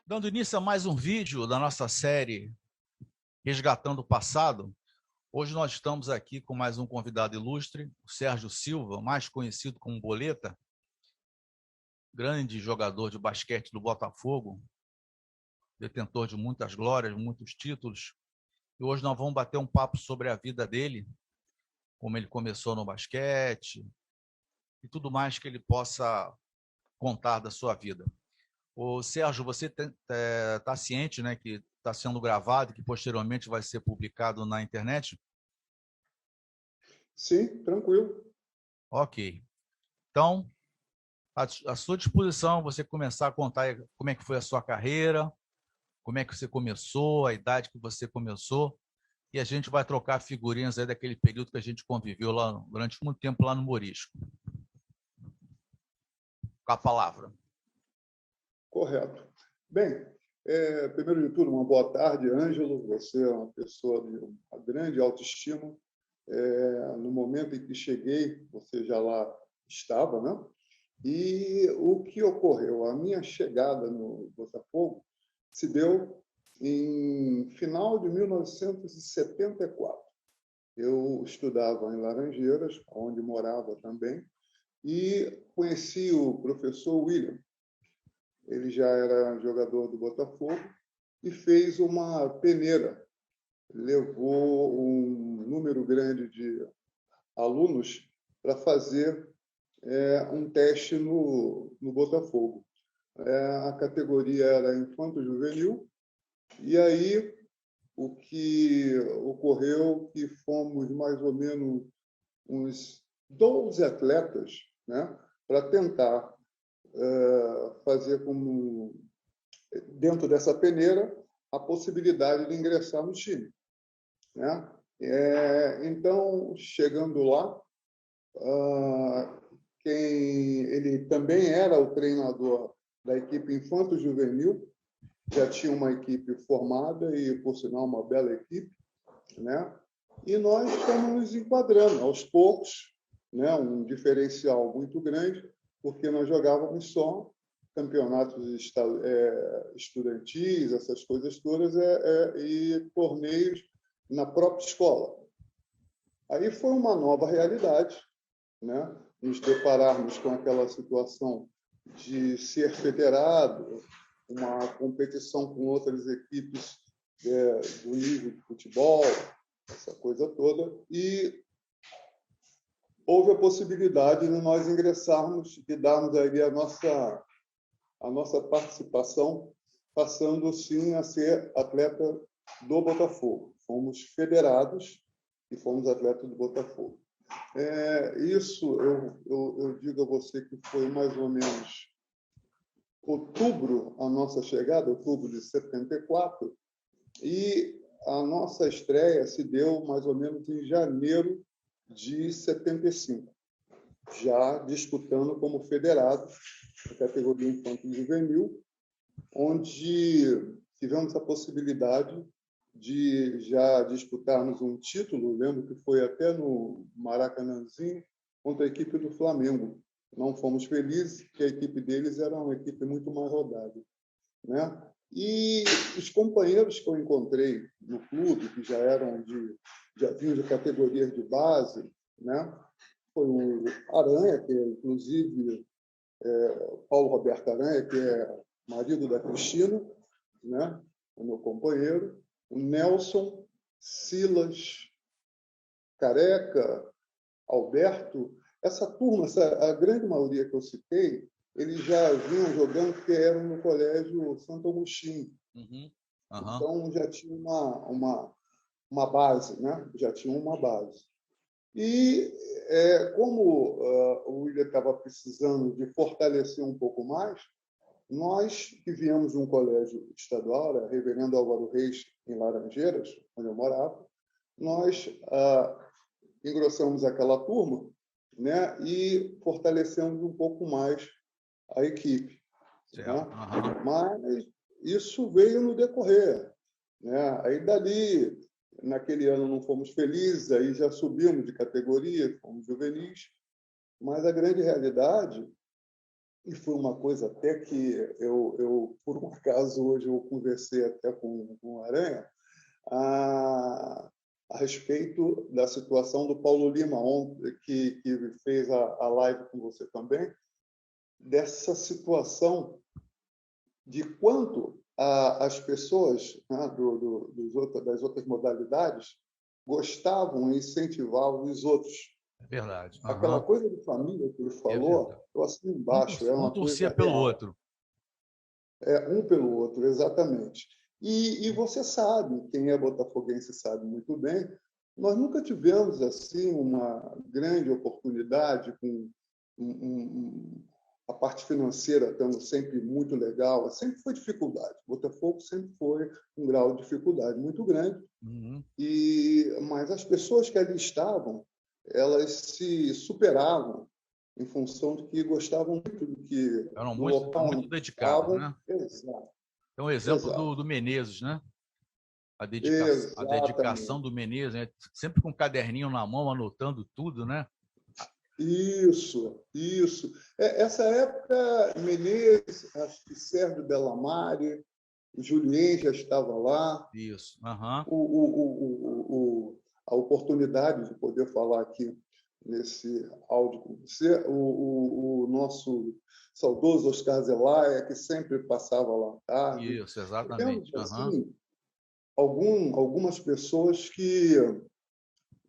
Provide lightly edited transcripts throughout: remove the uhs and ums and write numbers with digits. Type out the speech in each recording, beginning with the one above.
Dando início a mais um vídeo da nossa série Resgatando o Passado, hoje nós estamos aqui com mais um convidado ilustre, o Sérgio Silva, mais conhecido como Boleta, grande jogador de basquete do Botafogo, detentor de muitas glórias, muitos títulos. E hoje nós vamos bater um papo sobre a vida dele, como ele começou no basquete e tudo mais que ele possa contar da sua vida. Ô, Sérgio, você está ciente, né, que está sendo gravado, que posteriormente vai ser publicado na internet? Sim, tranquilo. Ok. Então, à sua disposição, você começar a contar como é que foi a sua carreira, como é que você começou, a idade que você começou, e a gente vai trocar figurinhas aí daquele período que a gente conviveu lá durante muito tempo lá no Morisco. Com a palavra. Correto. Bem, primeiro de tudo, uma boa tarde, Ângelo. Você é uma pessoa de uma grande autoestima. No momento em que cheguei, você já lá estava, né? E o que ocorreu? A minha chegada no Botafogo se deu em final de 1974. Eu estudava em Laranjeiras, onde morava também, e conheci o professor William. Ele já era jogador do Botafogo e fez uma peneira. Levou um número grande de alunos para fazer um teste no Botafogo. A categoria era infanto-juvenil, e aí o que ocorreu que fomos mais ou menos uns 12 atletas, né, para tentar fazer como dentro dessa peneira a possibilidade de ingressar no time, né? Então, chegando lá, quem ele também era o treinador da equipe infanto-juvenil, já tinha uma equipe formada e, por sinal, uma bela equipe, né? E nós estamos nos enquadrando aos poucos, né? Um diferencial muito grande, porque nós jogávamos só campeonatos estudantis, essas coisas todas, e torneios na própria escola. Aí foi uma nova realidade, né? Nos depararmos com aquela situação de ser federado, uma competição com outras equipes do nível de futebol, essa coisa toda, e houve a possibilidade de nós ingressarmos e darmos aí a nossa participação, passando sim a ser atleta do Botafogo. Fomos federados e fomos atletas do Botafogo. Isso eu digo a você que foi mais ou menos outubro a nossa chegada, outubro de 74, e a nossa estreia se deu mais ou menos em janeiro de 75, já disputando como federado a categoria infantil juvenil, onde tivemos a possibilidade de já disputarmos um título. Lembro que foi até no Maracanãzinho contra a equipe do Flamengo. Não fomos felizes, porque a equipe deles era uma equipe muito mais rodada, né? E os companheiros que eu encontrei no clube, que já vinham de categorias de base, né? Foi o Aranha, que é, inclusive, Paulo Roberto Aranha, que é marido da Cristina, né? O meu companheiro, o Nelson, Silas, Careca, Alberto. Essa turma, a grande maioria que eu citei, eles já vinham jogando, porque eram no colégio Santo Agostinho. Uhum. Então, já tinha uma base, né? Já tinha uma base. E como o William estava precisando de fortalecer um pouco mais, nós que viemos de um colégio estadual, era Reverendo Álvaro Reis, em Laranjeiras, onde eu morava, nós engrossamos aquela turma, né, e fortalecemos um pouco mais a equipe. Certo. Né? Mas isso veio no decorrer. Né? Aí, dali, naquele ano não fomos felizes, aí já subimos de categoria, fomos juvenis, mas a grande realidade e foi uma coisa até que por um acaso, hoje eu conversei até com o Aranha, a, a respeito da situação do Paulo Lima, ontem, que fez a live com você também, dessa situação de quanto as pessoas, né, das outras modalidades gostavam e incentivavam os outros. É verdade. Aquela coisa de família que ele falou, eu assino embaixo, é uma torcia coisa pelo real. outro. É, um pelo outro, exatamente. E você sabe, quem é botafoguense sabe muito bem, nós nunca tivemos assim uma grande oportunidade com a parte financeira estando sempre muito legal, sempre foi dificuldade. O Botafogo sempre foi um grau de dificuldade muito grande. Uhum. Mas as pessoas que ali estavam, elas se superavam em função de que gostavam muito Eram do muito, local muito onde dedicados, estavam. né? Exato. É um exemplo do Menezes, né? A dedicação Exatamente. do Menezes, né? Sempre com um caderninho na mão, anotando tudo, né? Isso, isso. Essa época, Menezes, acho que Sérgio Bellamare, o Julien já estava lá. Isso. Uhum. A oportunidade de poder falar aqui nesse áudio com você, o nosso saudoso Oscar Zelaya, que sempre passava lá à tarde. Isso, exatamente. Temos, assim, algumas pessoas que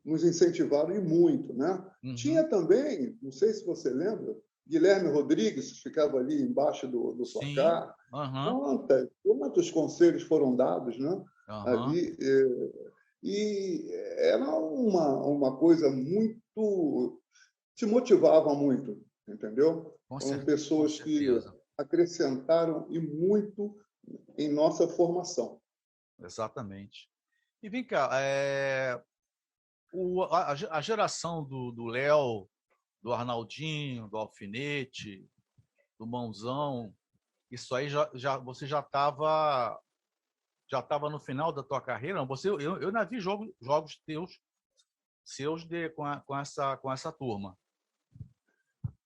nos incentivaram e muito, né? Uhum. Tinha também, não sei se você lembra, Guilherme Rodrigues, que ficava ali embaixo do placar. Uhum. Quantos conselhos foram dados, né? Uhum. Ali. E era uma coisa muito... te motivava muito, entendeu? Foram pessoas que acrescentaram e muito em nossa formação. Exatamente. E vem cá, a geração do Léo, do Arnaldinho, do Alfinete, do Mãozão, isso aí você já estava no final da tua carreira? Eu ainda vi jogos seus com essa turma.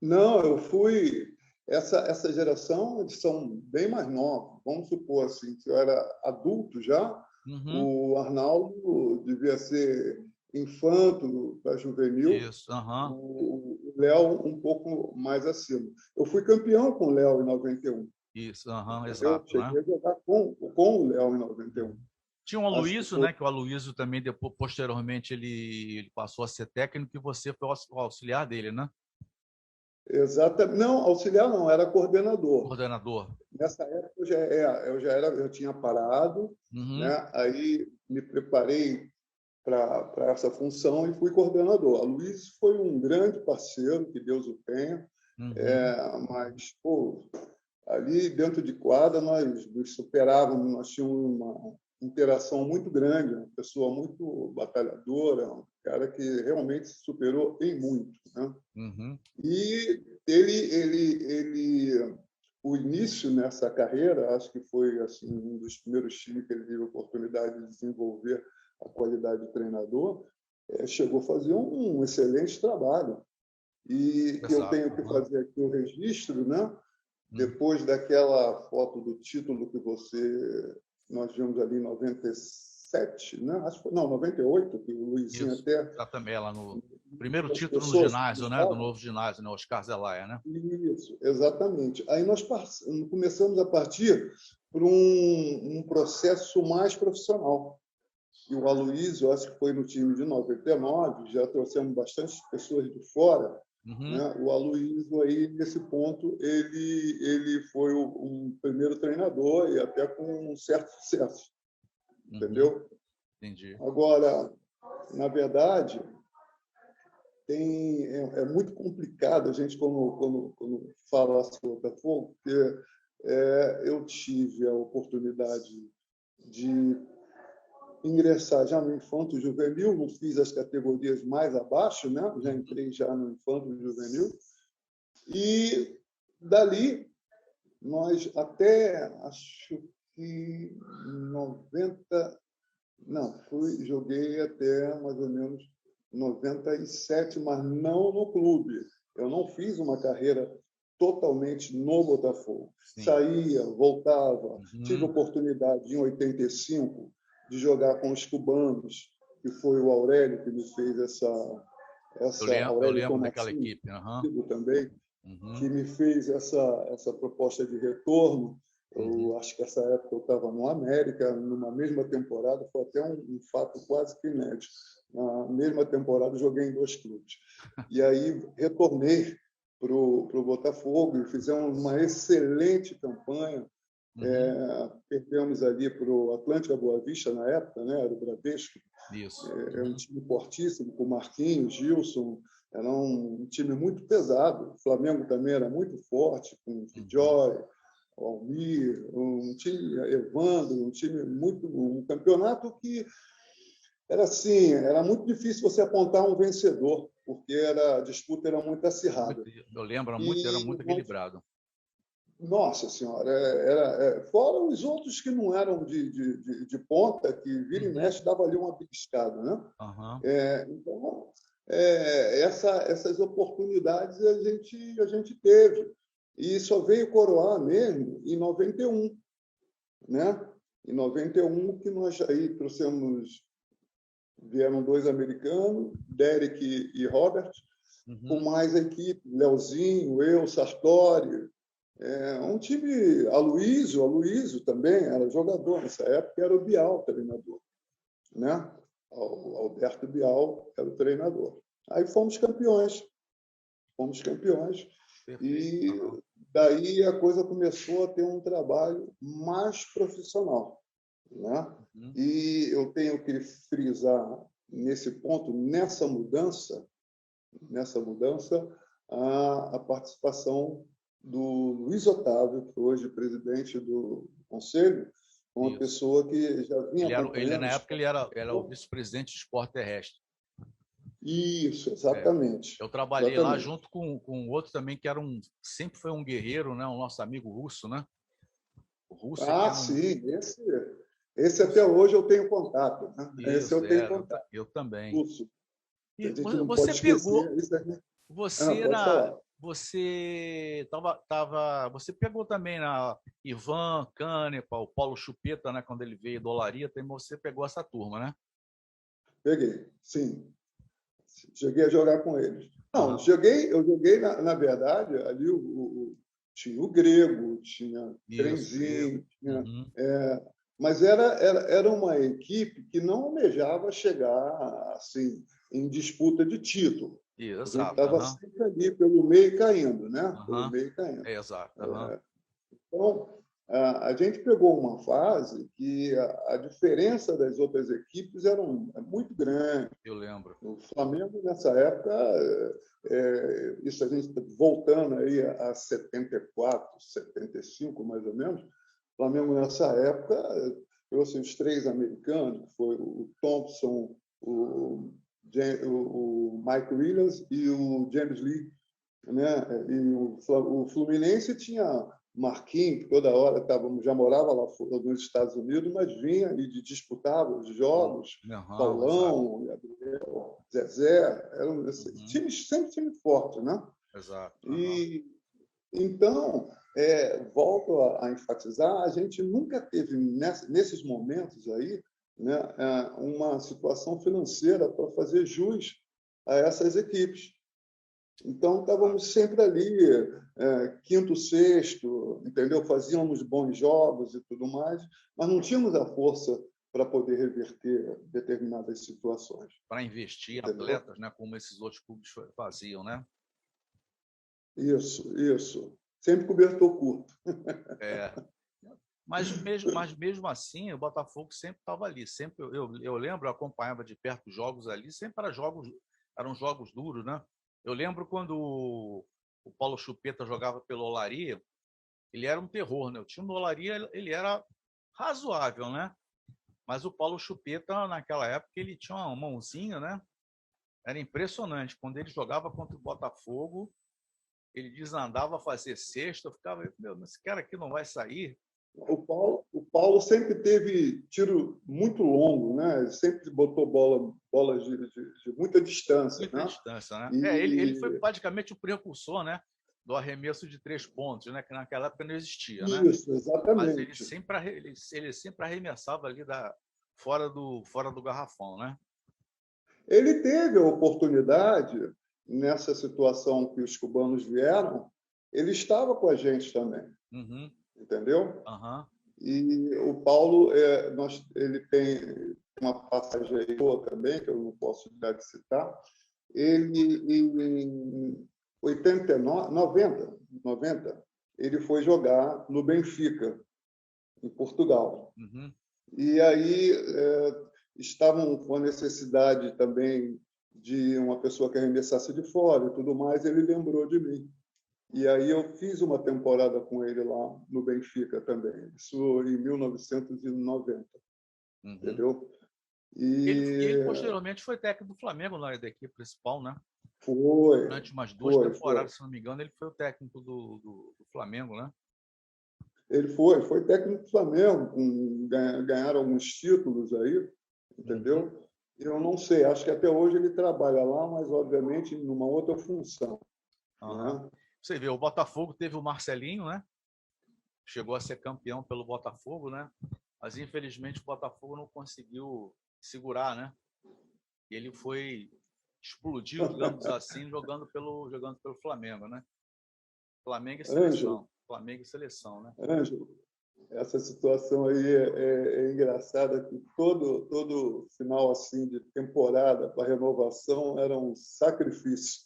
Não, eu fui... Essa geração, eles são bem mais novos. Vamos supor assim, que eu era adulto já, o Arnaldo devia ser infanto para juvenil, isso, o Léo um pouco mais acima. Eu fui campeão com o Léo em 91. Isso, Eu exato. cheguei a jogar com o Léo em 91. Tinha o Aloysio, né? Que o Aloysio também, posteriormente, ele passou a ser técnico e você foi o auxiliar dele, né? Exatamente. Não, auxiliar não, era coordenador. Coordenador. Nessa época eu tinha parado, né? Aí me preparei para essa função e fui coordenador. A Luiz foi um grande parceiro, que Deus o tenha, mas pô, ali dentro de quadra nós nos superávamos, nós tínhamos uma interação muito grande, uma pessoa muito batalhadora, um cara que realmente se superou em muito, né? E o início nessa carreira, acho que foi assim um dos primeiros times que ele teve a oportunidade de desenvolver a qualidade de treinador, chegou a fazer um excelente trabalho. E que eu tenho que fazer aqui o registro, né? Depois daquela foto do título que nós vimos ali em 97, né? Acho que foi, não, 98, que o Luizinho até... Exatamente, lá no primeiro título no ginásio, né? Do novo ginásio, né? Oscar Zelaya, né? Isso, exatamente. Aí nós começamos a partir por um processo mais profissional. E o Aloysio, acho que foi no time de 99, já trouxemos bastante pessoas de fora, né? O Aloysio, aí, nesse ponto, ele foi um primeiro treinador e até com um certo sucesso. Entendeu? Entendi. Agora, na verdade, é muito complicado a gente, quando fala sobre o Botafogo, porque eu tive a oportunidade de ingressar já no infanto juvenil, não fiz as categorias mais abaixo, né? Já entrei já no infanto juvenil, e dali nós até acho que 90, não, joguei até mais ou menos 97, mas não no clube. Eu não fiz uma carreira totalmente no Botafogo. Sim. Saía, voltava. Tive a oportunidade, em 85, de jogar com os cubanos, que foi o Aurélio que me fez essa Eu Aurélio lembro daquela Tomassini, equipe. também, que me fez essa proposta de retorno. Eu acho que essa época eu estava no América, numa mesma temporada, foi até um fato quase que inédito. Na mesma temporada, joguei em 2 clubes. E aí retornei para o Botafogo e fizemos uma excelente campanha. Perdemos ali para o Atlântica Boa Vista na época, né? Era o Bradesco. Isso. É um time fortíssimo, com Marquinhos, Gilson. Era um time muito pesado. O Flamengo também era muito forte, com o Joy, o Almir, um time Evandro, um time muito, um campeonato que era assim, era muito difícil você apontar um vencedor, porque a disputa era muito acirrada. Eu lembro, era muito equilibrado. Nossa Senhora, fora os outros que não eram de ponta, que vira e mexe, dava ali uma beliscada, né? Então, essas oportunidades a gente teve. E só veio coroar mesmo em 91, né? Em 91 que nós aí vieram 2 americanos, Derek e Robert, com mais a equipe, Leozinho, eu, Sartori. Um time, Aloysio também era jogador nessa época, era o Bial treinador, né? O Alberto Bial era o treinador. Aí fomos campeões. E daí a coisa começou a ter um trabalho mais profissional, né? E eu tenho que frisar nesse ponto, nessa mudança, a participação do Luiz Otávio, que hoje é presidente do Conselho, uma pessoa que já vinha acompanhando... Na época, ele era o vice-presidente de esporte terrestre. Isso, exatamente. Eu trabalhei lá junto com outro também, que sempre foi um guerreiro, né? O nosso amigo Russo, né? O Russo sim. Esse até hoje eu tenho contato. Né? Isso, esse eu tenho contato. Eu também. Russo. E a gente não pode esquecer. Você pegou também na Ivan Canepa, o Paulo Chupeta, né? Quando ele veio do Olaria, você pegou essa turma, né? Peguei, sim. Cheguei a jogar com eles. Não, eu joguei na verdade, ali tinha o Grego, tinha Trenzinho, mas era uma equipe que não almejava chegar assim, em disputa de título. Exato. A gente estava sempre ali pelo meio caindo, né? Pelo meio caindo. Exato. Então, a gente pegou uma fase que a diferença das outras equipes era muito grande. Eu lembro. O Flamengo, nessa época, isso a gente voltando aí a 74, 75, mais ou menos, o Flamengo, nessa época, trouxe os 3 americanos, que foi o Thompson, o Mike Williams e o James Lee, né? E o Fluminense tinha Marquinhos, que toda hora já morava lá nos Estados Unidos, mas vinha e disputava os jogos. Paulão, Gabriel, Zezé, eram times, sempre time forte, né? Exato. E então, volto a enfatizar, a gente nunca teve nesses momentos aí, né, uma situação financeira para fazer jus a essas equipes. Então, estávamos sempre ali, quinto, sexto, entendeu? Fazíamos bons jogos e tudo mais, mas não tínhamos a força para poder reverter determinadas situações. Para investir em atletas, né, como esses outros clubes faziam, né? Isso. Sempre cobertor curto. Mas mesmo assim, o Botafogo sempre estava ali. Sempre, eu lembro, eu acompanhava de perto os jogos ali, sempre eram jogos duros, né? Eu lembro quando o Paulo Chupeta jogava pelo Olaria, ele era um terror, né? O time do Olaria, ele era razoável, né? Mas o Paulo Chupeta, naquela época, ele tinha uma mãozinha, né? Era impressionante. Quando ele jogava contra o Botafogo, ele desandava a fazer cesta, eu ficava, esse cara aqui não vai sair. O Paulo sempre teve tiro muito longo, né? Ele sempre botou bolas de muita distância. Muita distância, né? Ele foi praticamente o precursor, né? do arremesso de 3 pontos, né? Que naquela época não existia, né? Isso, Mas exatamente. ele sempre arremessava ali fora do garrafão, né? Ele teve a oportunidade, nessa situação que os cubanos vieram, ele estava com a gente também, Uhum, entendeu? uhum, E o Paulo, ele tem uma passagem aí boa também, que eu não posso deixar de citar. Ele, em 89, 90, ele foi jogar no Benfica, em Portugal. uhum. E aí estavam com a necessidade também de uma pessoa que arremessasse de fora e tudo mais, ele lembrou de mim. E aí eu fiz uma temporada com ele lá no Benfica também, isso em 1990, Uhum. entendeu? Ele E posteriormente foi técnico do Flamengo na da equipe principal, né? foi, Durante umas 2 foi. temporadas, se não me engano, ele foi o técnico do Flamengo, né? Ele foi técnico do Flamengo, ganharam alguns títulos aí, Uhum. entendeu? Eu não sei, acho que até hoje ele trabalha lá, mas obviamente numa outra função, Uhum. né? Você vê, o Botafogo teve o Marcelinho, né? Chegou a ser campeão pelo Botafogo, né? Mas infelizmente o Botafogo não conseguiu segurar, né? E ele explodiu, digamos assim, jogando pelo Flamengo, né? Flamengo e Ângelo, seleção. Flamengo e seleção, né? Ângelo, essa situação aí é engraçada, que todo final assim de temporada para renovação era um sacrifício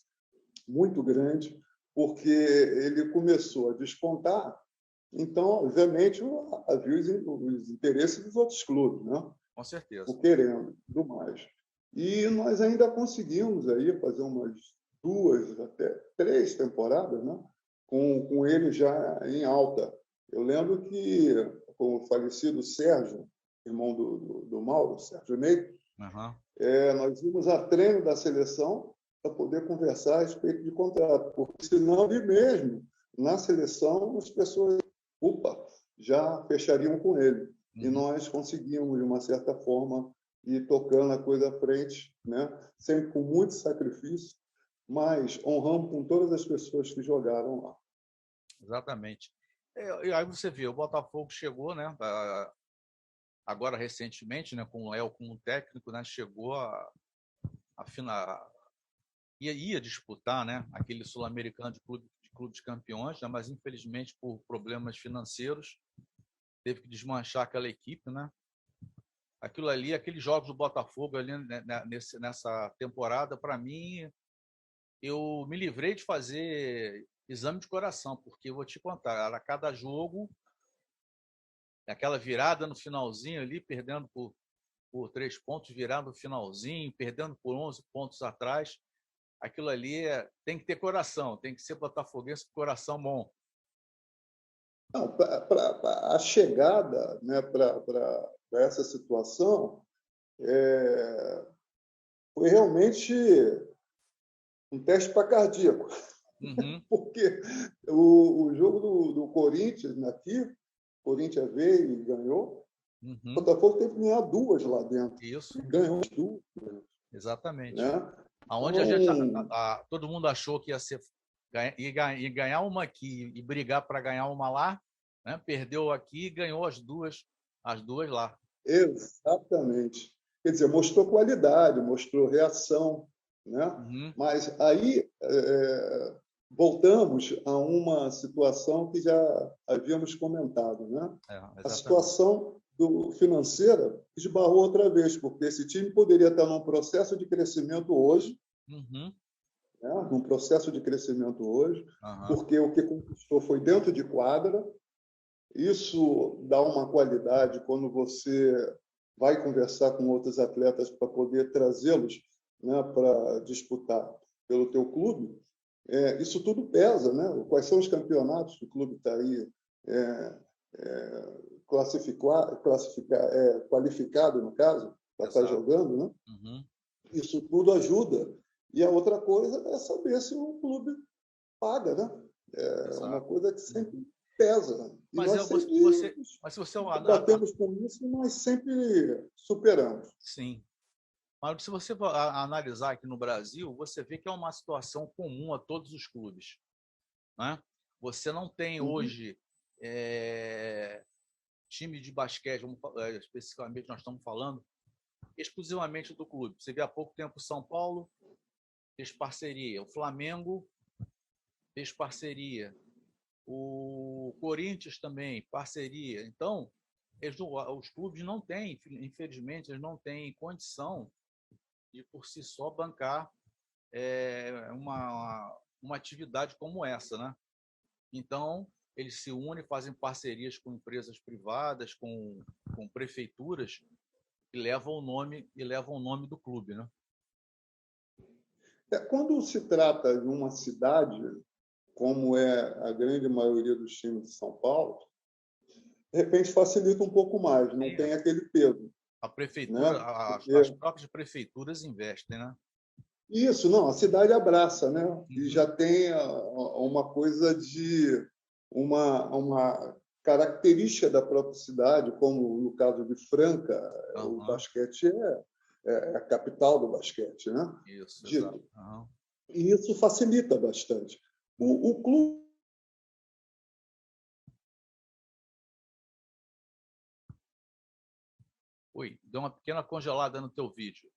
muito grande, porque ele começou a despontar, então, obviamente, havia os interesses dos outros clubes, né? Com certeza. O querendo, tudo mais. E nós ainda conseguimos aí fazer umas 2, até 3 temporadas, né? Com ele já em alta. Eu lembro que, com o falecido Sérgio, irmão do Mauro, Sérgio Ney, Uhum. nós íamos a treino da seleção para poder conversar a respeito de contrato, porque senão ali mesmo, na seleção, as pessoas, opa, já fechariam com ele. E Uhum. nós conseguimos, de uma certa forma, ir tocando a coisa à frente, né? Sempre com muito sacrifício, mas honramos com todas as pessoas que jogaram lá. Exatamente. E aí você vê, o Botafogo chegou, né? Agora recentemente, né? Com o Léo como técnico, né? Chegou a final, ia disputar, né? Aquele sul-americano de clubes campeões, né? Mas infelizmente por problemas financeiros teve que desmanchar aquela equipe, né? Aquilo ali, aqueles jogos do Botafogo ali né, nessa temporada, para mim, eu me livrei de fazer exame de coração, porque eu vou te contar, era cada jogo, aquela virada no finalzinho ali, perdendo por 3 pontos, virando no finalzinho, perdendo por 11 pontos atrás, aquilo ali tem que ter coração, tem que ser botafoguense com coração bom. Não, a chegada, né, para essa situação foi realmente um teste para cardíaco, Uhum, porque o jogo do Corinthians aqui, o Corinthians veio e ganhou, o uhum, Botafogo teve que ganhar 2 lá dentro, e isso, ganhou as 2, exatamente. né? Aonde Então, todo mundo achou que ia ganhar uma aqui e brigar para ganhar uma lá, né? Perdeu aqui e ganhou as duas lá. exatamente. Quer dizer, mostrou qualidade, mostrou reação, né? Uhum, Mas aí voltamos a uma situação que já havíamos comentado, né? A exatamente. situação financeira esbarrou outra vez, porque esse time poderia estar num processo de crescimento hoje, Uhum, né? Num processo de crescimento hoje, uhum, porque o que conquistou foi dentro de quadra. Isso dá uma qualidade quando você vai conversar com outros atletas para poder trazê-los, né, para disputar pelo teu clube. Isso tudo pesa, né? Quais são os campeonatos que o clube está aí qualificado, no caso, para estar exato. jogando, né? Uhum, Isso tudo ajuda. E a outra coisa é saber se o clube paga, né? É uma exato. coisa que Uhum. sempre pesa. E Mas, nós é, você, sempre você, mas se você batemos com isso, mas sempre superamos. sim. Mas se você analisar aqui no Brasil, você vê que é uma situação comum a todos os clubes. né? Você não tem hoje time de basquete, especificamente nós estamos falando exclusivamente do clube. Você vê há pouco tempo o São Paulo fez parceria, o Flamengo fez parceria, o Corinthians também, parceria. Então, os clubes não têm, infelizmente, eles não têm condição de, por si só, bancar uma atividade como essa, né? Então, eles se unem, fazem parcerias com empresas privadas, com prefeituras, e levam o nome do clube, né? Quando se trata de uma cidade, como é a grande maioria dos times de São Paulo, de repente facilita um pouco mais, não tem aquele peso. A prefeitura, né? as próprias prefeituras investem, né? Isso, não, a cidade abraça, né? E já tem uma coisa de uma característica da própria cidade, como no caso de Franca, o basquete é a capital do basquete, né? Isso, dito. E isso facilita bastante. O clube. Oi, deu uma pequena congelada no teu vídeo.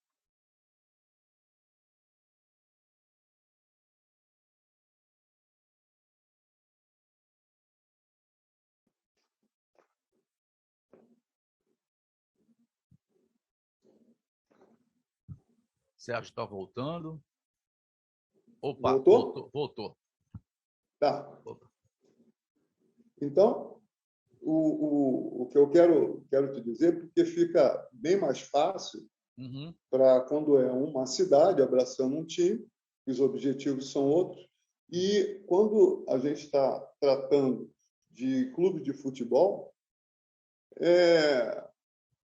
Sérgio está voltando. Opa, voltou. Tá. Então, o que eu quero te dizer, porque fica bem mais fácil para quando é uma cidade abraçando um time, os objetivos são outros, e quando a gente está tratando de clube de futebol,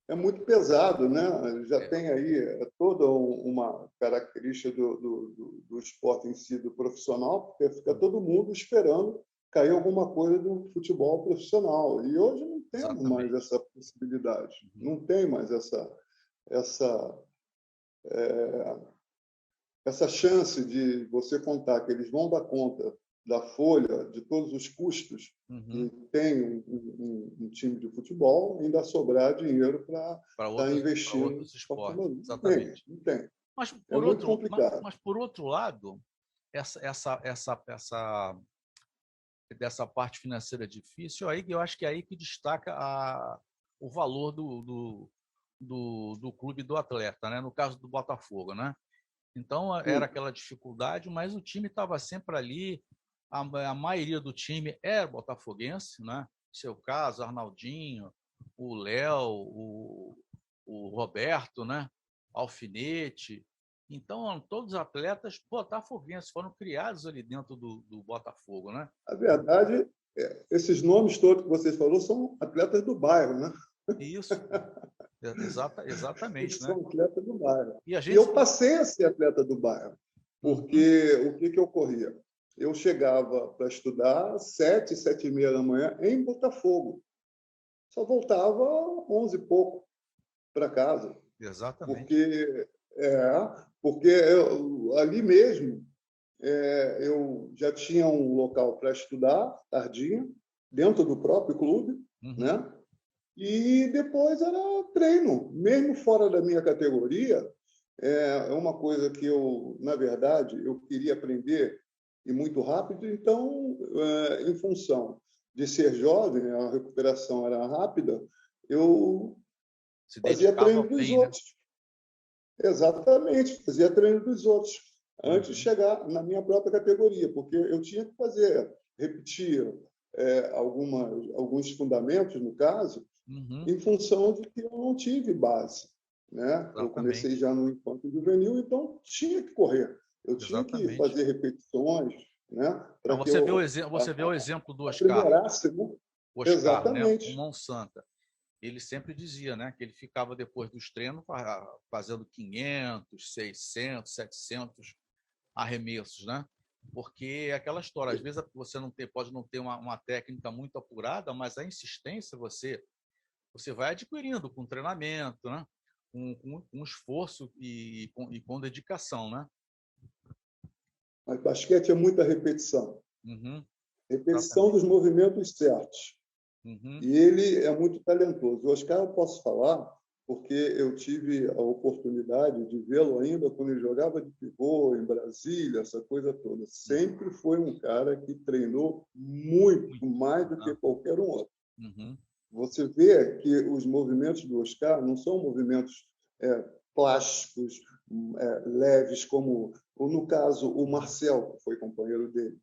é muito pesado, né? Já tem aí toda uma característica do esporte em si, do profissional, porque fica todo mundo esperando cair alguma coisa do futebol profissional. E hoje não temos mais essa possibilidade, não tem mais essa chance de você contar que eles vão dar conta da folha, de todos os custos que tem um time de futebol, ainda sobrar dinheiro para investir em outros esportes. Exatamente. Não tem. Mas por outro lado, dessa parte financeira difícil, aí eu acho que é aí que destaca o valor do clube do atleta, né? No caso do Botafogo, né? Então era aquela dificuldade, mas o time estava sempre ali. A maioria do time era botafoguense, né? Seu caso, Arnaldinho, o Léo, o Roberto, né? Alfinete. Então, todos os atletas botafoguenses foram criados ali dentro do Botafogo, né? A verdade, esses nomes todos que vocês falaram são atletas do bairro, né? Isso, exatamente. Eles são atletas do bairro. E eu passei a ser atleta do bairro, porque o que ocorria? Eu chegava para estudar às 7, 7h30 da manhã em Botafogo. Só voltava 11 e pouco para casa. Exatamente. Porque ali mesmo eu já tinha um local para estudar, tardinha, dentro do próprio clube, né? E depois era treino, mesmo fora da minha categoria. É uma coisa que eu, na verdade, eu queria aprender e muito rápido. Então, em função de ser jovem, a recuperação era rápida, eu fazia treino dos outros. Né? Exatamente, fazia treino dos outros, antes de chegar na minha própria categoria, porque eu tinha que repetir alguns fundamentos, no caso, em função de que eu não tive base. Né? Eu comecei já no infanto juvenil, então tinha que correr. Eu tinha que fazer repetições. Né? Você vê o exemplo do Oscar. Né? Oscar, exatamente. Né? O Mão Santa. Ele sempre dizia, né, que ele ficava depois dos treinos fazendo 500, 600, 700 arremessos, né? Porque é aquela história, às vezes você pode não ter uma técnica muito apurada, mas a insistência você vai adquirindo com treinamento, né? Com esforço e com dedicação, né? Mas basquete é muita repetição. repetição dos movimentos certos. Uhum. E ele é muito talentoso. O Oscar eu posso falar porque eu tive a oportunidade de vê-lo ainda quando ele jogava de pivô em Brasília, essa coisa toda. Sempre foi um cara que treinou muito mais do que qualquer um outro. Uhum. Você vê que os movimentos do Oscar não são movimentos plásticos, leves, como, ou no caso, o Marcel, que foi companheiro dele.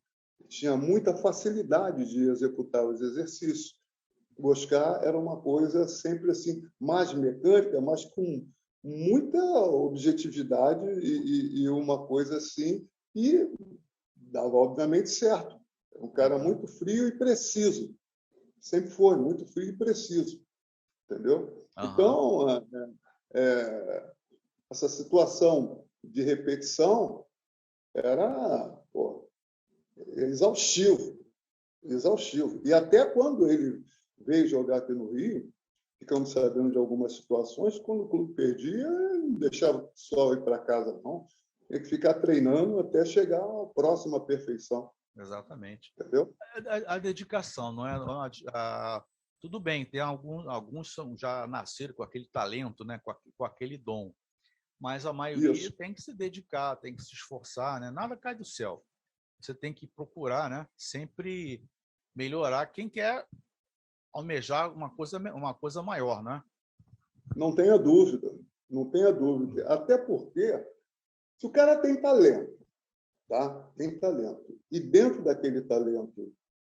Tinha muita facilidade de executar os exercícios. O Oscar era uma coisa sempre assim, mais mecânica, mas com muita objetividade e uma coisa assim, e dava obviamente certo. É um cara muito frio e preciso. Sempre foi muito frio e preciso. Entendeu? Uhum. Então, essa situação de repetição era exaustivo. Exaustivo. E até quando ele veio jogar aqui no Rio, ficamos sabendo de algumas situações, quando o clube perdia, não deixava só ir para casa, não. Tinha que ficar treinando até chegar à próxima perfeição. Exatamente. Entendeu? A dedicação, não é? Tudo bem, tem alguns já nasceram com aquele talento, né? Com aquele dom. Mas a maioria tem que se dedicar, tem que se esforçar, né? Nada cai do céu. Você tem que procurar, né? Sempre melhorar. Quem quer almejar uma coisa maior, né? Não tenha dúvida, não tenha dúvida. Até porque, se o cara tem talento, tá? Tem talento, e dentro daquele talento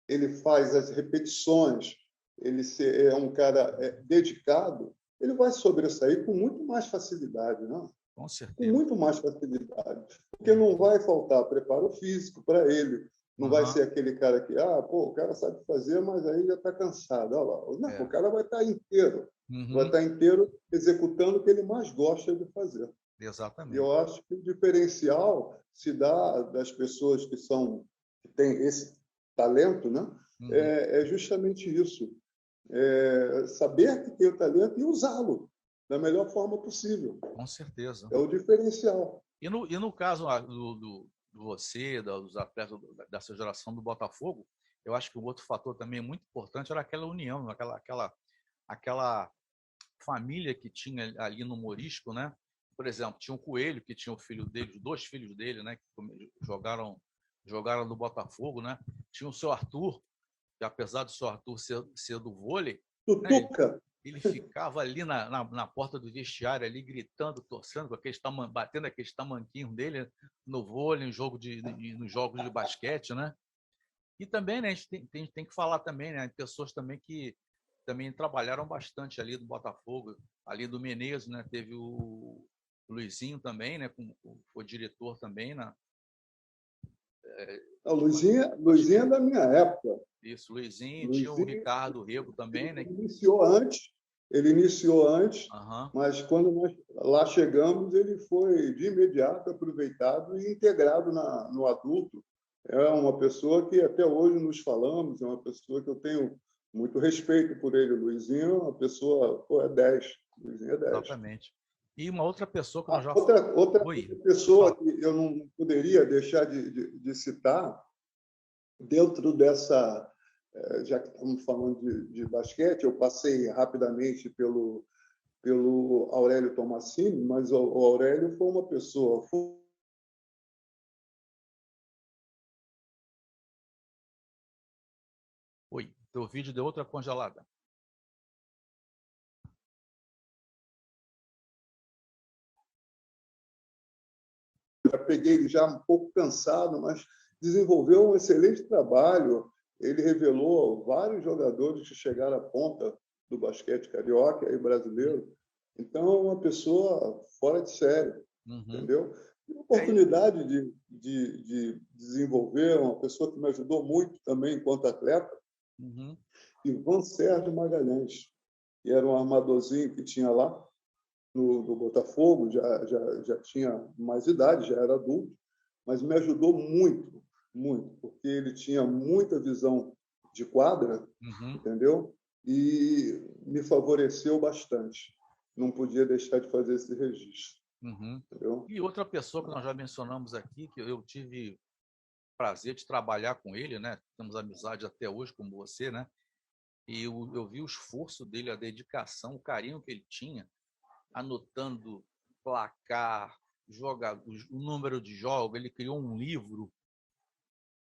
ele faz as repetições, ele é um cara dedicado, ele vai sobressair com muito mais facilidade, não? Com certeza. Com muito mais facilidade, porque não vai faltar preparo físico para ele. Não vai ser aquele cara que, o cara sabe fazer, mas aí já está cansado. Olha lá. Não, o cara vai estar inteiro. Vai estar inteiro executando o que ele mais gosta de fazer. Exatamente. E eu acho que o diferencial se dá das pessoas que têm esse talento, né? É justamente isso. Saber que tem o talento e usá-lo da melhor forma possível. Com certeza. É o diferencial. E no caso do você, dos atletas dessa geração do Botafogo, eu acho que o outro fator também muito importante era aquela união, aquela família que tinha ali no Morisco, né? Por exemplo, tinha o Coelho, que tinha o filho dele, os dois filhos dele, né? Que jogaram no Botafogo, né? Tinha o seu Arthur, que apesar do seu Arthur ser do vôlei, Tutuca. Ele ficava ali na porta do vestiário, ali gritando, torcendo, batendo aqueles tamanquinhos dele no vôlei, nos jogos de basquete, né? E também, né, a gente tem que falar também, né, pessoas também que também trabalharam bastante ali do Botafogo, ali do Menezes, né? Teve o Luizinho também, né? Foi diretor também, né? A Luizinho é da minha época. Isso, Luizinho, tinha o Ricardo Rego também, né? Ele iniciou antes, Uhum. mas quando nós lá chegamos, ele foi de imediato aproveitado e integrado no adulto. É uma pessoa que até hoje nos falamos, é uma pessoa que eu tenho muito respeito por ele. O Luizinho é uma pessoa, é 10. Luizinho é 10. Exatamente. E uma outra pessoa que nós já outra pessoa que eu não poderia deixar de citar, dentro dessa, já que estamos falando de basquete, eu passei rapidamente pelo Aurélio Tomassini, mas o Aurélio foi uma pessoa... Oi, teu vídeo deu outra congelada. Já peguei ele já um pouco cansado, mas desenvolveu um excelente trabalho. Ele revelou vários jogadores que chegaram à ponta do basquete carioca e brasileiro. Então, é uma pessoa fora de série, entendeu? Tive a oportunidade de desenvolver uma pessoa que me ajudou muito também enquanto atleta, Ivan Sérgio Magalhães, que era um armadorzinho que tinha lá no Botafogo, já tinha mais idade, já era adulto, mas me ajudou muito, muito, porque ele tinha muita visão de quadra, entendeu? E me favoreceu bastante. Não podia deixar de fazer esse registro. Entendeu? E outra pessoa que nós já mencionamos aqui, que eu tive prazer de trabalhar com ele, né? Temos amizade até hoje, como você, né? E eu vi o esforço dele, a dedicação, o carinho que ele tinha, anotando placar, o número de jogos. Ele criou um livro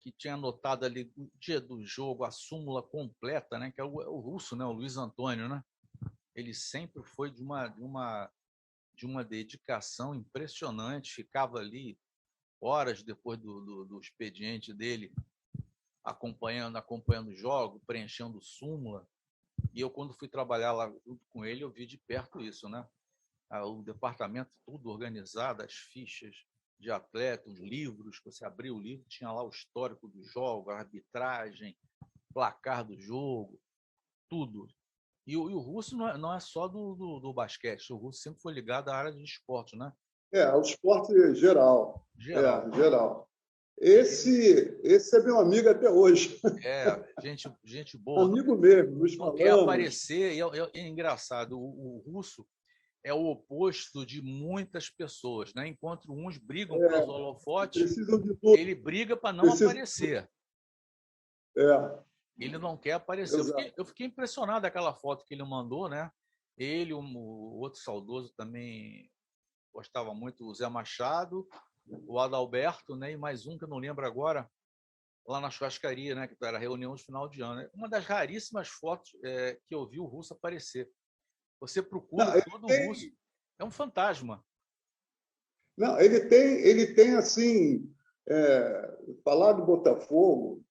que tinha anotado ali o dia do jogo, a súmula completa, né? Que é o russo, né? O Luiz Antônio, né? Ele sempre foi de uma dedicação impressionante, ficava ali horas depois do expediente dele, acompanhando o jogo, preenchendo súmula. E eu, quando fui trabalhar lá junto com ele, eu vi de perto isso, né? O departamento tudo organizado, as fichas de atleta, os livros, você abria o livro, tinha lá o histórico do jogo, a arbitragem, placar do jogo, tudo. E o Russo não é só do basquete, o Russo sempre foi ligado à área de esporte, né? O esporte geral. Geral. Geral. Esse é meu amigo até hoje. Gente boa. Amigo mesmo, nos não falamos. Quer aparecer, e é engraçado, o Russo é o oposto de muitas pessoas, né? Enquanto uns brigam pelos holofotes, ele briga para não aparecer. Ele não quer aparecer. Eu fiquei impressionado com aquela foto que ele mandou, né? Ele, o outro saudoso também gostava muito, o Zé Machado, o Adalberto, né? E mais um que eu não lembro agora, lá na churrascaria, né? Que era a reunião de final de ano. É uma das raríssimas fotos que eu vi o Russo aparecer. Você procura todo o Russo, é um fantasma. Não, ele tem assim, falar do Botafogo,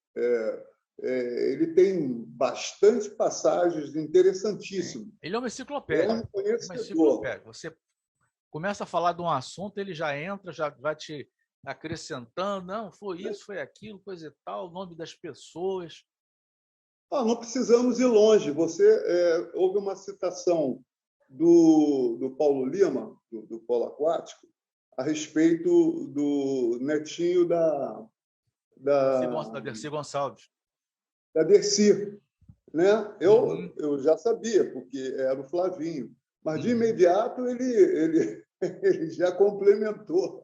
ele tem bastante passagens interessantíssimas. Ele é uma enciclopédia. É um conhecedor. Você começa a falar de um assunto, ele já entra, já vai te acrescentando, não, foi isso, foi aquilo, coisa e tal, o nome das pessoas. Não precisamos ir longe. Houve uma citação do Paulo Lima, do Polo Aquático, a respeito do netinho da Dercy Gonçalves. Da Dercy. Né? Eu já sabia, porque era o Flavinho. Mas, de imediato, ele já complementou.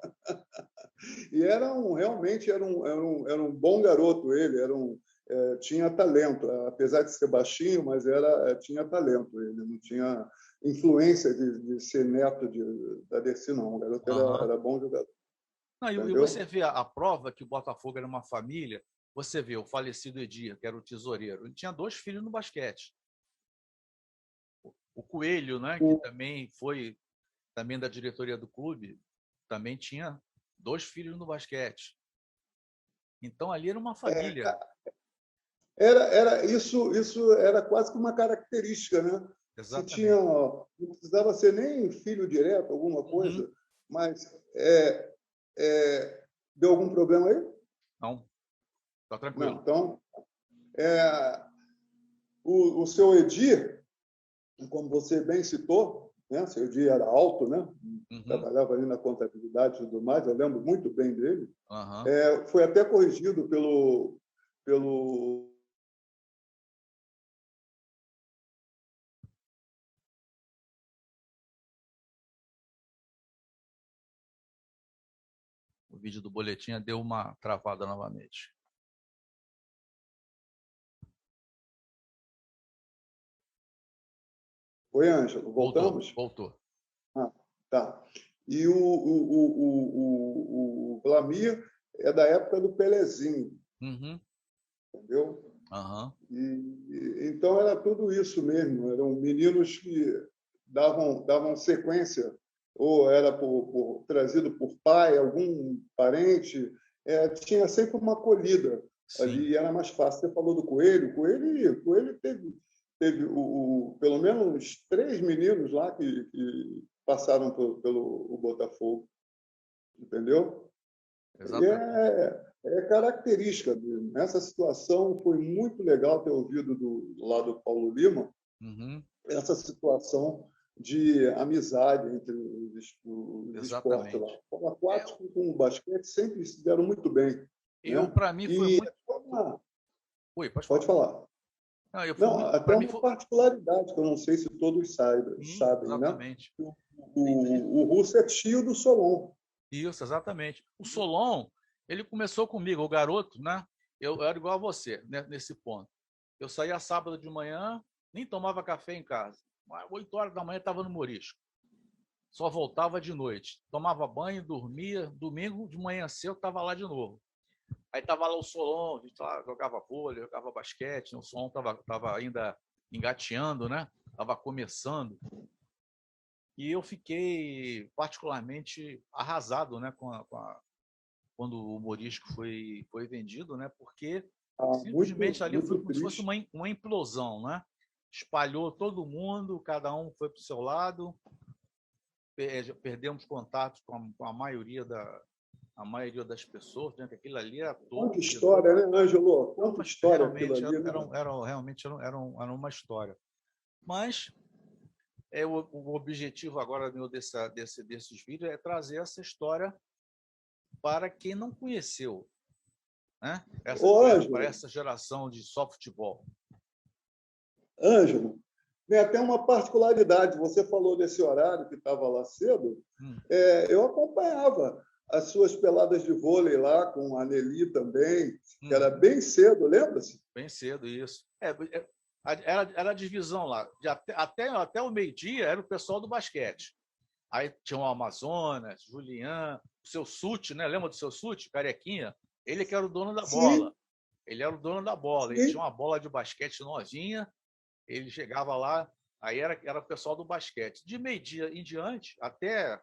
E realmente era um bom garoto ele, tinha talento, apesar de ser baixinho, mas tinha talento. Ele não tinha influência de ser neto da Dercy, não. O garoto era bom jogador. E você vê a prova que o Botafogo era uma família, você vê o falecido Edir, que era o tesoureiro, ele tinha 2 filhos no basquete. O Coelho, né, que também foi da diretoria do clube, também tinha 2 filhos no basquete. Então, ali era uma família. Isso era quase que uma característica, né? Exatamente. Não precisava ser nem filho direto, alguma coisa, mas deu algum problema aí? Não, está tranquilo. Não, então, o seu Edir, como você bem citou, né? Seu Edir era alto, né? Trabalhava ali na contabilidade e tudo mais, eu lembro muito bem dele. Foi até corrigido pelo O vídeo do boletim deu uma travada novamente. Oi, Ângelo, voltamos? Voltou. Tá. E o Vlamir é da época do Pelezinho. Entendeu? Então era tudo isso mesmo. Eram meninos que davam sequência, ou era trazido por pai, algum parente. Tinha sempre uma acolhida. Sim. Ali e era mais fácil. Você falou do Coelho. Coelho teve pelo menos 3 meninos lá que passaram pelo Botafogo, entendeu? Exatamente. É característica dele. Nessa situação foi muito legal ter ouvido do lado do Paulo Lima essa situação de amizade entre os esportes lá. O aquático com o basquete sempre se deram muito bem. Para mim foi muito... Oi, pode falar. Até uma particularidade que eu não sei se todos sabem, exatamente. Né? O Russo é tio do Solon. Isso, exatamente. O Solon, Ele começou comigo, o garoto, né? Eu era igual a você, né, nesse ponto. Eu saía sábado de manhã, nem tomava café em casa. 8 horas da manhã estava no Morisco. Só voltava de noite. Tomava banho, dormia. Domingo de manhã cedo estava lá de novo. Aí estava lá o Solon, a gente lá jogava vôlei, jogava basquete. O Solon estava ainda engateando, né? Estava começando. E eu fiquei particularmente arrasado, né, quando o Morisco foi vendido, né? Porque simplesmente ali foi muito como se fosse triste. uma implosão, né? Espalhou todo mundo, cada um foi para o seu lado, perdemos contato com a maioria das pessoas, né? Que aquilo ali era Quanta todo. história, né, Ângelo? Quanta história aquilo Realmente ali, né? era uma história. Mas o objetivo agora meu desses vídeos é trazer essa história para quem não conheceu, né? Para essa geração de só futebol. Ângelo, tem até uma particularidade. Você falou desse horário que estava lá cedo. Eu acompanhava as suas peladas de vôlei lá com a Nelly também, que era bem cedo, lembra-se? Bem cedo, isso. Era a divisão lá. Até o meio-dia era o pessoal do basquete. Aí tinha o Amazonas, Julian, o seu Sute, né? Lembra do seu Sute, carequinha? Ele que era o dono da bola. Ele era o dono da bola. Ele tinha uma bola de basquete novinha. Ele chegava lá, aí era o pessoal do basquete. De meio-dia em diante, até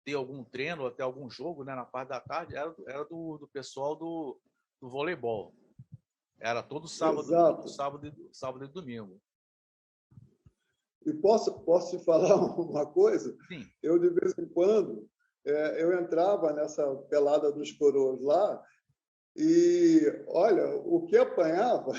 ter algum treino, até algum jogo, né, na parte da tarde, era do pessoal do voleibol. Era todo sábado, sábado e domingo. E posso te falar uma coisa? Sim. Eu, de vez em quando, eu entrava nessa pelada dos coroas lá e, olha, o que apanhava...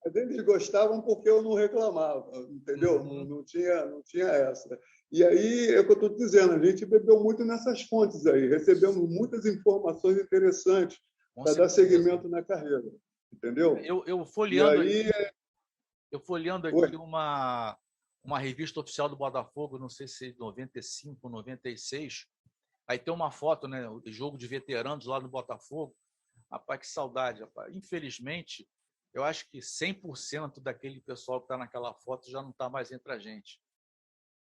Mas eles gostavam porque eu não reclamava, entendeu? Não tinha essa. E aí, é o que eu estou dizendo, a gente bebeu muito nessas fontes aí, recebemos muitas informações interessantes para dar seguimento na carreira, entendeu? Eu folheando aqui uma revista oficial do Botafogo, não sei se 95, 96, aí tem uma foto, né, o jogo de veteranos lá no Botafogo. Rapaz, que saudade, rapaz. Infelizmente, eu acho que 100% daquele pessoal que está naquela foto já não está mais entre a gente.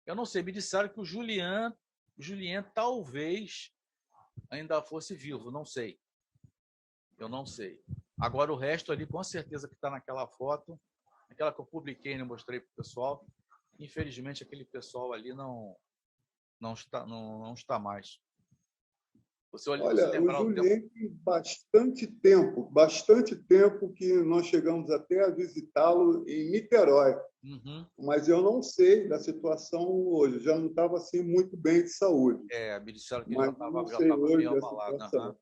Eu não sei, me disseram que o Julian talvez ainda fosse vivo, não sei. Eu não sei. Agora, o resto ali, com certeza que está naquela foto, aquela que eu publiquei e mostrei para o pessoal, infelizmente, aquele pessoal ali não está mais. Olha, o Julien tem bastante tempo que nós chegamos até a visitá-lo em Niterói. Mas eu não sei da situação hoje. Já não estava assim muito bem de saúde. Me disseram que mas já estava meio abalado.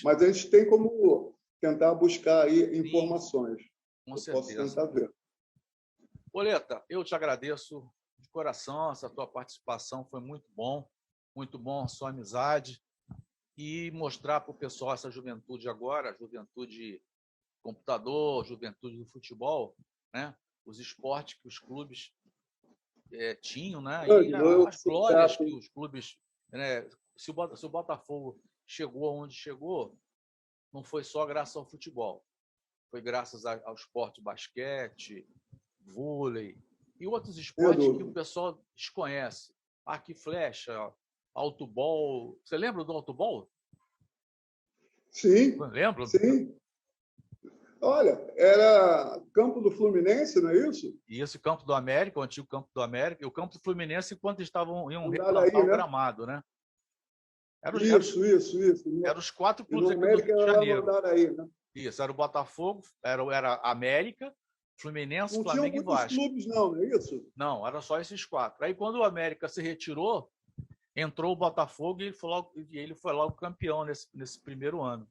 Mas a gente tem como tentar buscar aí informações. Com certeza. Posso tentar ver. Boleta, eu te agradeço de coração. Essa tua participação foi muito bom a sua amizade, e mostrar para o pessoal essa juventude agora, juventude computador, juventude do futebol, né? Os esportes que os clubes tinham, né? E as glórias que os clubes, né? Se o Botafogo chegou onde chegou, não foi só graças ao futebol, foi graças ao esporte basquete, vôlei e outros esportes que o pessoal desconhece. Arco e flecha, autobol. Você lembra do autobol? Sim. Lembra? Sim. Olha, era campo do Fluminense, não é isso? Isso, campo do América, o antigo campo do América, e o campo do Fluminense, enquanto iam replantar o gramado, né? Isso. Eram os 4 clubes aqui do Rio de Janeiro. Aí, né? Isso, era o Botafogo, era América, Fluminense, não Flamengo e Vasco. Não tinha muitos clubes, não é isso? Não, era só esses 4. Aí, quando o América se retirou, entrou o Botafogo e ele foi logo campeão nesse primeiro ano.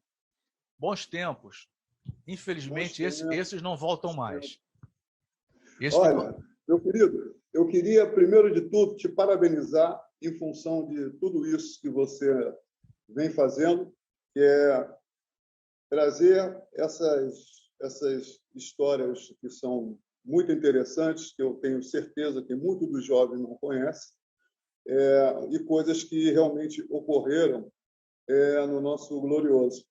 Bons tempos. Infelizmente, esses não voltam mais. Olha, meu querido, eu queria, primeiro de tudo, te parabenizar em função de tudo isso que você vem fazendo, que é trazer essas histórias que são muito interessantes, que eu tenho certeza que muitos dos jovens não conhecem. e coisas que realmente ocorreram no nosso glorioso.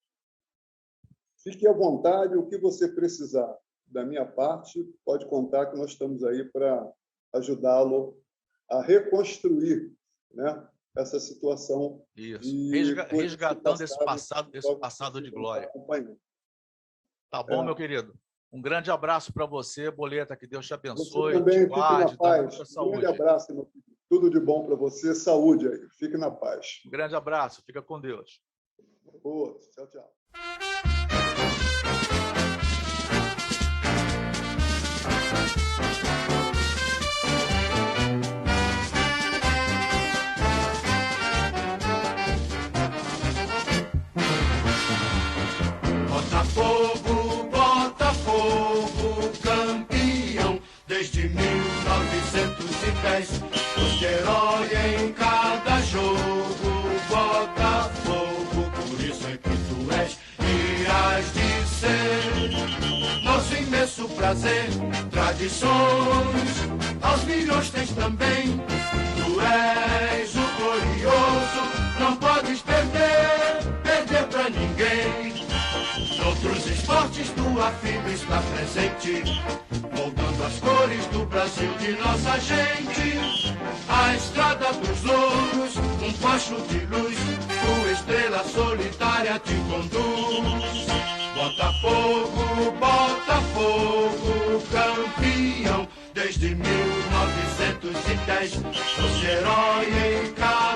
Fique à vontade, o que você precisar da minha parte, pode contar que nós estamos aí para ajudá-lo a reconstruir, né, essa situação. Isso, resgatando esse passado de glória. Tá bom, meu querido? Um grande abraço para você, Boleta, que Deus te abençoe, você também, te guarde, fique na paz. saúde. Um grande abraço, meu filho. Tudo de bom para você, saúde aí, fique na paz. Um grande abraço, fica com Deus. Tchau, tchau. Botafogo, Botafogo, campeão desde 1910. Foste herói em cada jogo, Botafogo, por isso é que tu és e has de ser. Nosso imenso prazer, tradições, aos milhões tens também. Tu és o glorioso, não podes perder pra ninguém. Noutros esportes tua fibra está presente, moldando as cores do Brasil de nossa gente. A estrada dos louros, um facho de luz, tua estrela solitária te conduz. Botafogo, Botafogo, campeão desde 1910. Foste herói em cada